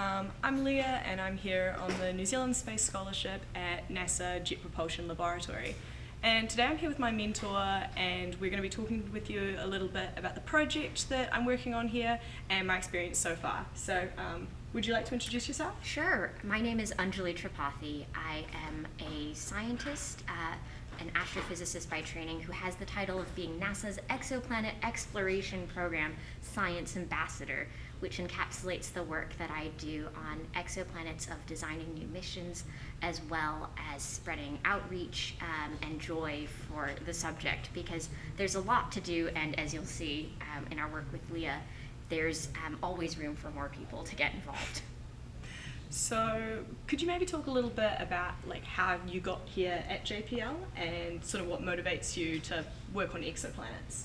I'm Leah and I'm here on the New Zealand Space Scholarship at NASA Jet Propulsion Laboratory. And today I'm here with my mentor and we're going to be talking with you a little bit about the project that I'm working on here and my experience so far. So would you like to introduce yourself? Sure. My name is Anjali Tripathi. I am a scientist, an astrophysicist by training who has the title of being NASA's Exoplanet Exploration Program Science Ambassador, which encapsulates the work that I do on exoplanets of designing new missions, as well as spreading outreach and joy for the subject, because there's a lot to do, and as you'll see in our work with Leah, there's always room for more people to get involved. So could you maybe talk a little bit about how you got here at JPL and sort of what motivates you to work on exoplanets?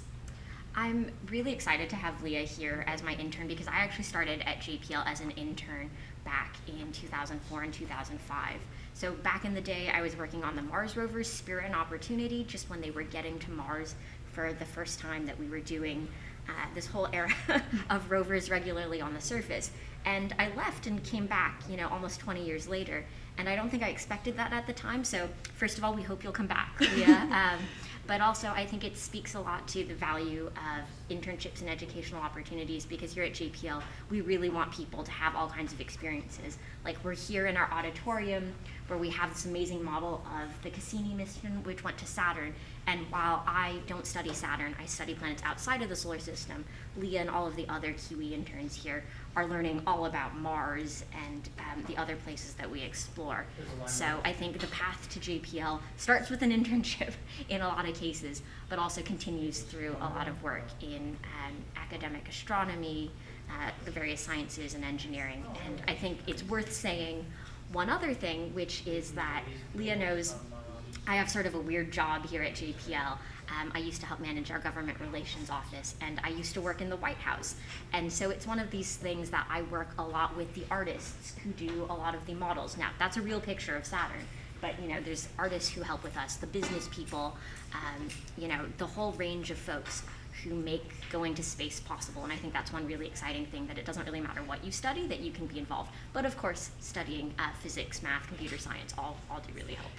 I'm really excited to have Leah here as my intern because I actually started at JPL as an intern back in 2004 and 2005. So back in the day, I was working on the Mars rovers Spirit and Opportunity, just when they were getting to Mars for the first time that we were doing this whole era of rovers regularly on the surface. And I left and came back, almost 20 years later. And I don't think I expected that at the time. So first of all, we hope you'll come back, Leah. But also, I think it speaks a lot to the value of internships and educational opportunities, because here at JPL, we really want people to have all kinds of experiences. Like, we're here in our auditorium where we have this amazing model of the Cassini mission, which went to Saturn. And while I don't study Saturn, I study planets outside of the solar system, Leah and all of the other Kiwi interns here are learning all about Mars and the other places that we explore. So I think the path to JPL starts with an internship in a lot of cases, but also continues through a lot of work in academic astronomy, the various sciences and engineering. And I think it's worth saying one other thing, which is that Leah knows I have sort of a weird job here at JPL. I used to help manage our government relations office, and I used to work in the White House. And so it's one of these things that I work a lot with the artists who do a lot of the models. Now, that's a real picture of Saturn, but there's artists who help with us, the business people, the whole range of folks who make going to space possible. And I think that's one really exciting thing, that it doesn't really matter what you study, that you can be involved. But of course, studying physics, math, computer science, all do really help.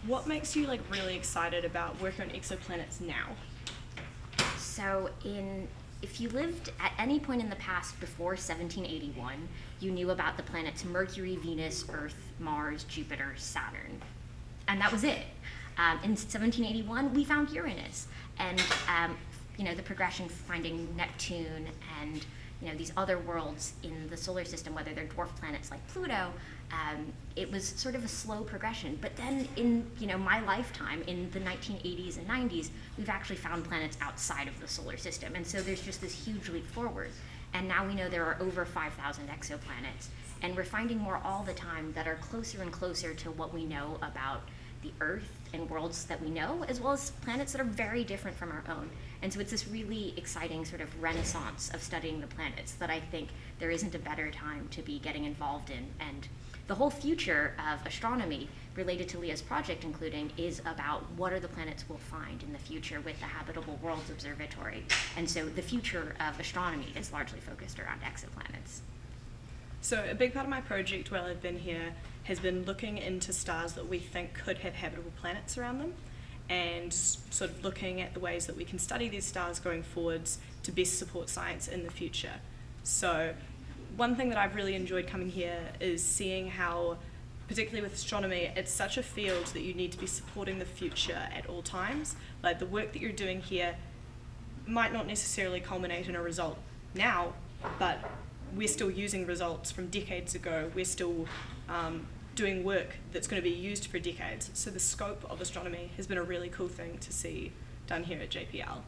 What makes you really excited about working on exoplanets now? So if you lived at any point in the past before 1781, you knew about the planets Mercury, Venus, Earth, Mars, Jupiter, Saturn. And that was it. In 1781, we found Uranus. And the progression finding Neptune and these other worlds in the solar system, whether they're dwarf planets like Pluto, it was sort of a slow progression. But then in my lifetime, in the 1980s and 90s, we've actually found planets outside of the solar system. And so there's just this huge leap forward. And now we know there are over 5,000 exoplanets. And we're finding more all the time that are closer and closer to what we know about the Earth and worlds that we know, as well as planets that are very different from our own. And so it's this really exciting sort of renaissance of studying the planets that I think there isn't a better time to be getting involved in. And the whole future of astronomy related to Leah's project, including, is about what are the planets we'll find in the future with the Habitable Worlds Observatory. And so the future of astronomy is largely focused around exoplanets. So a big part of my project while I've been here has been looking into stars that we think could have habitable planets around them, and sort of looking at the ways that we can study these stars going forwards to best support science in the future. So one thing that I've really enjoyed coming here is seeing how, particularly with astronomy, it's such a field that you need to be supporting the future at all times. Like, the work that you're doing here might not necessarily culminate in a result now, but we're still using results from decades ago. We're still doing work that's going to be used for decades. So the scope of astronomy has been a really cool thing to see done here at JPL.